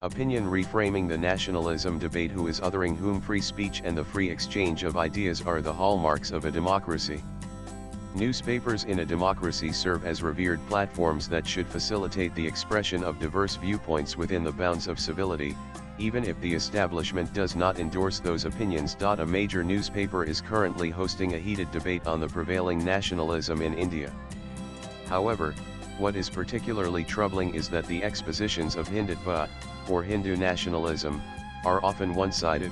Opinion reframing the nationalism debate. Who is othering whom? Free speech and the free exchange of ideas are the hallmarks of a democracy. Newspapers in a democracy serve as revered platforms that should facilitate the expression of diverse viewpoints within the bounds of civility, even if the establishment does not endorse those opinions. A major newspaper is currently hosting a heated debate on the prevailing nationalism in India. However, what is particularly troubling is that the expositions of Hindutva, or Hindu nationalism, are often one-sided.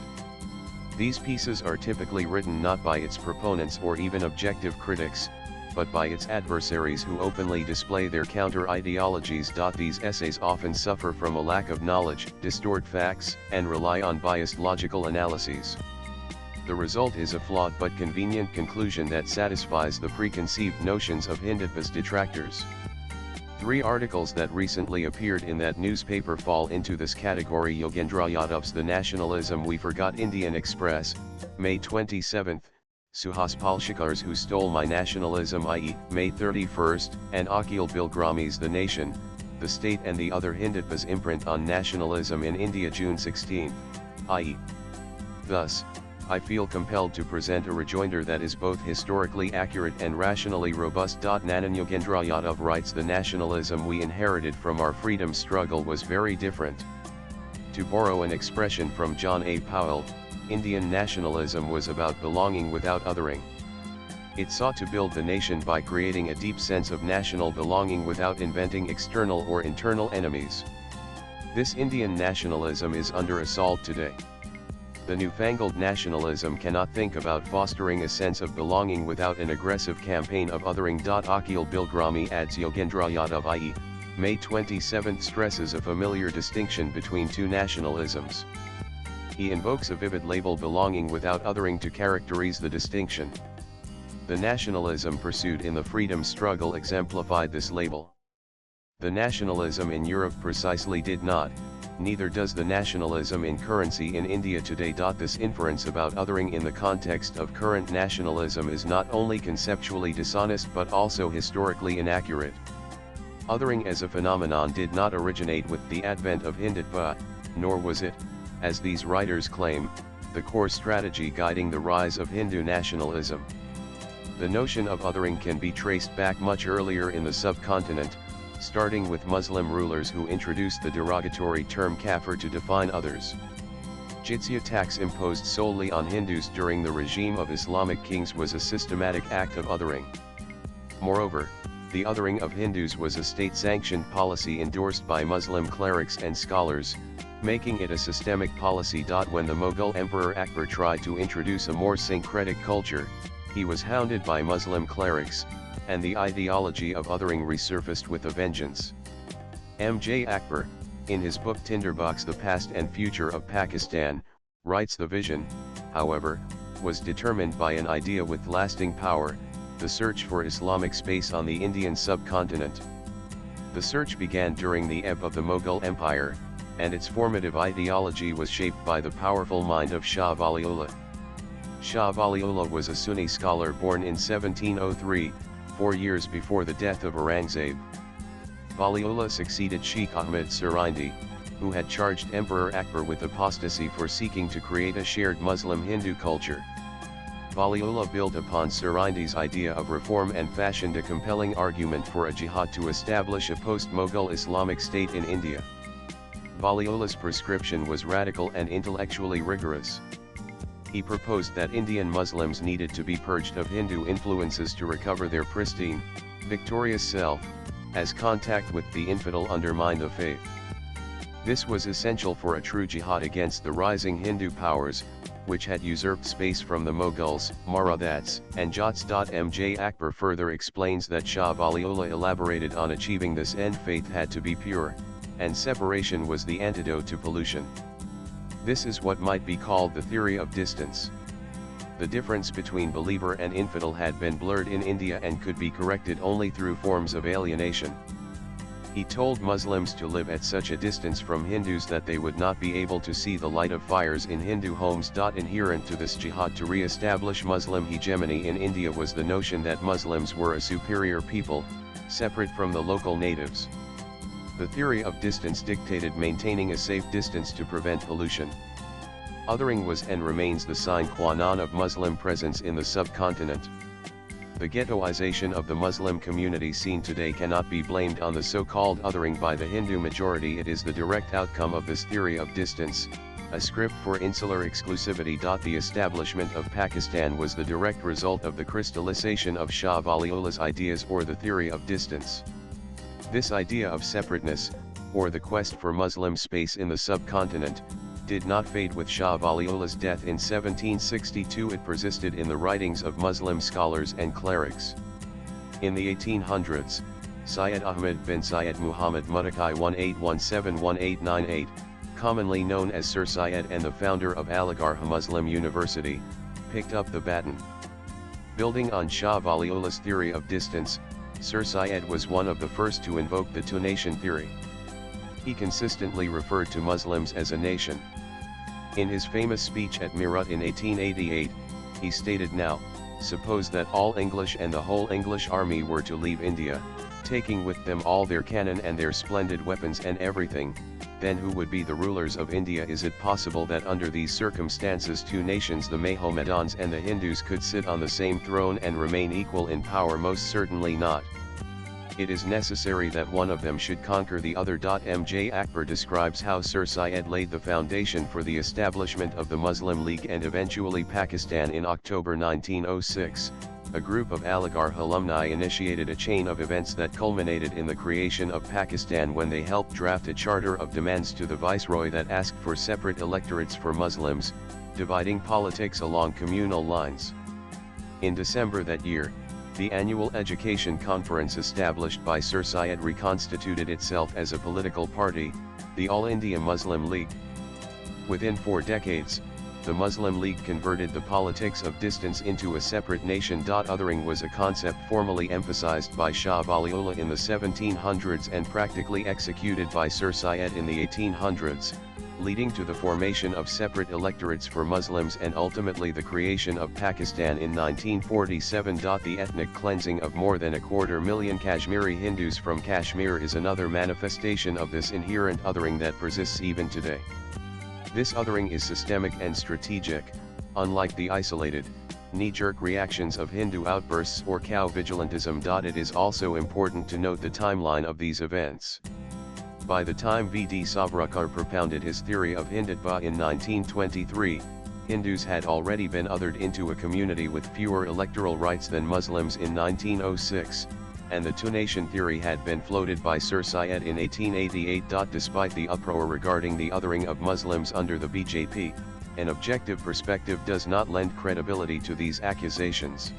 These pieces are typically written not by its proponents or even objective critics, but by its adversaries who openly display their counter-ideologies. These essays often suffer from a lack of knowledge, distort facts, and rely on biased logical analyses. The result is a flawed but convenient conclusion that satisfies the preconceived notions of Hindutva's detractors. 3 articles that recently appeared in that newspaper fall into this category. Yogendra Yadav's The Nationalism We Forgot, Indian Express, May 27, Suhas Palshikar's Who Stole My Nationalism, i.e., May 31, and Akhil Bilgrami's The Nation, the State and the Other Hindutva's Imprint on Nationalism in India, June 16, i.e. Thus, I feel compelled to present a rejoinder that is both historically accurate and rationally robust. Nanan Yogendra Yadav writes, the nationalism we inherited from our freedom struggle was very different. To borrow an expression from John A. Powell, Indian nationalism was about belonging without othering. It sought to build the nation by creating a deep sense of national belonging without inventing external or internal enemies. This Indian nationalism is under assault today. The newfangled nationalism cannot think about fostering a sense of belonging without an aggressive campaign of othering. Akhil Bilgrami adds, Yogendra Yadav, i.e., May 27, stresses a familiar distinction between 2 nationalisms. He invokes a vivid label, belonging without othering, to characterize the distinction. The nationalism pursued in the freedom struggle exemplified this label. The nationalism in Europe precisely did not. Neither does the nationalism in currency in India today. This inference about othering in the context of current nationalism is not only conceptually dishonest but also historically inaccurate. Othering as a phenomenon did not originate with the advent of Hindutva, nor was it, as these writers claim, the core strategy guiding the rise of Hindu nationalism. The notion of othering can be traced back much earlier in the subcontinent, starting with Muslim rulers who introduced the derogatory term kafir to define others. Jizya tax imposed solely on Hindus during the regime of Islamic kings was a systematic act of othering. Moreover, the othering of Hindus was a state-sanctioned policy endorsed by Muslim clerics and scholars, making it a systemic policy. When the Mughal Emperor Akbar tried to introduce a more syncretic culture, he was hounded by Muslim clerics, and the ideology of othering resurfaced with a vengeance. M.J. Akbar, in his book Tinderbox, The Past and Future of Pakistan, writes, the vision, however, was determined by an idea with lasting power, the search for Islamic space on the Indian subcontinent. The search began during the ebb of the Mughal Empire, and its formative ideology was shaped by the powerful mind of Shah Waliullah. Shah Waliullah was a Sunni scholar born in 1703, 4 years before the death of Aurangzeb. Waliullah succeeded Sheikh Ahmed Sirindi, who had charged Emperor Akbar with apostasy for seeking to create a shared Muslim-Hindu culture. Waliullah built upon Sirindi's idea of reform and fashioned a compelling argument for a jihad to establish a post-Mughal Islamic state in India. Waliullah's prescription was radical and intellectually rigorous. He proposed that Indian Muslims needed to be purged of Hindu influences to recover their pristine, victorious self, as contact with the infidel undermined the faith. This was essential for a true jihad against the rising Hindu powers, which had usurped space from the Mughals, Marathas, and Jats. M.J. Akbar further explains that Shah Waliullah elaborated on achieving this end. Faith had to be pure, and separation was the antidote to pollution. This is what might be called the theory of distance. The difference between believer and infidel had been blurred in India and could be corrected only through forms of alienation. He told Muslims to live at such a distance from Hindus that they would not be able to see the light of fires in Hindu homes. Inherent to this jihad to re-establish Muslim hegemony in India was the notion that Muslims were a superior people, separate from the local natives. The theory of distance dictated maintaining a safe distance to prevent pollution. Othering was and remains the sine qua non of Muslim presence in the subcontinent. The ghettoization of the Muslim community seen today cannot be blamed on the so-called othering by the Hindu majority. It is the direct outcome of this theory of distance, a script for insular exclusivity. The establishment of Pakistan was the direct result of the crystallization of Shah Waliullah's ideas or the theory of distance. This idea of separateness, or the quest for Muslim space in the subcontinent, did not fade with Shah Waliullah's death in 1762. It persisted in the writings of Muslim scholars and clerics. In the 1800s, Syed Ahmad bin Syed Muhammad Mutakai 1817-1898, commonly known as Sir Syed and the founder of Aligarh Muslim University, picked up the baton. Building on Shah Waliullah's theory of distance, Sir Syed was one of the first to invoke the two-nation theory. He consistently referred to Muslims as a nation. In his famous speech at Meerut in 1888, he stated, "Now, suppose that all English and the whole English army were to leave India, taking with them all their cannon and their splendid weapons and everything, then who would be the rulers of India? Is it possible that under these circumstances two nations, the Mohammedans and the Hindus, could sit on the same throne and remain equal in power? Most certainly not. It is necessary that one of them should conquer the other." M.J. Akbar describes how Sir Syed laid the foundation for the establishment of the Muslim League and eventually Pakistan. In October 1906, a group of Aligarh alumni initiated a chain of events that culminated in the creation of Pakistan when they helped draft a charter of demands to the Viceroy that asked for separate electorates for Muslims, dividing politics along communal lines. In December that year, the annual education conference established by Sir Syed reconstituted itself as a political party, the All India Muslim League. Within 4 decades, the Muslim League converted the politics of distance into a separate nation. Othering was a concept formally emphasized by Shah Waliullah in the 1700s and practically executed by Sir Syed in the 1800s, leading to the formation of separate electorates for Muslims and ultimately the creation of Pakistan in 1947. The ethnic cleansing of more than 250,000 Kashmiri Hindus from Kashmir is another manifestation of this inherent othering that persists even today. This othering is systemic and strategic, unlike the isolated, knee-jerk reactions of Hindu outbursts or cow vigilantism. It is also important to note the timeline of these events. By the time V.D. Savarkar propounded his theory of Hindutva in 1923, Hindus had already been othered into a community with fewer electoral rights than Muslims in 1906, and the two-nation theory had been floated by Sir Syed in 1888. Despite the uproar regarding the othering of Muslims under the BJP, an objective perspective does not lend credibility to these accusations.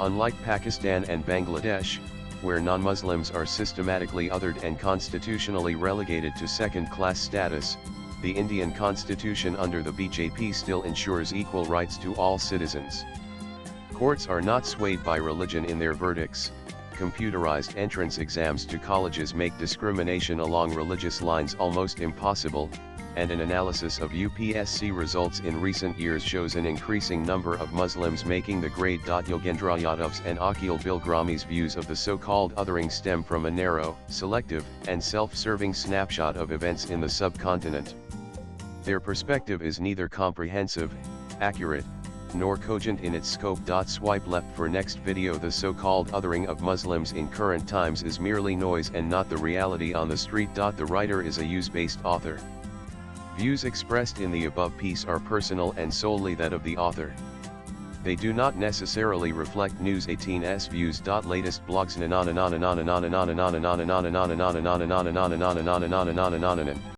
Unlike Pakistan and Bangladesh, where non-Muslims are systematically othered and constitutionally relegated to second-class status, the Indian constitution under the BJP still ensures equal rights to all citizens. Courts are not swayed by religion in their verdicts. Computerized entrance exams to colleges make discrimination along religious lines almost impossible, and an analysis of UPSC results in recent years shows an increasing number of Muslims making the grade. Yogendra Yadav's and Akhil Bilgrami's views of the so-called othering stem from a narrow, selective, and self-serving snapshot of events in the subcontinent. Their perspective is neither comprehensive, accurate, nor cogent in its scope. Swipe left for next video. The so-called othering of Muslims in current times is merely noise and not the reality on the street. The writer is a use-based author. Views expressed in the above piece are personal and solely that of the author. They do not necessarily reflect News 18's views. Latest blogs.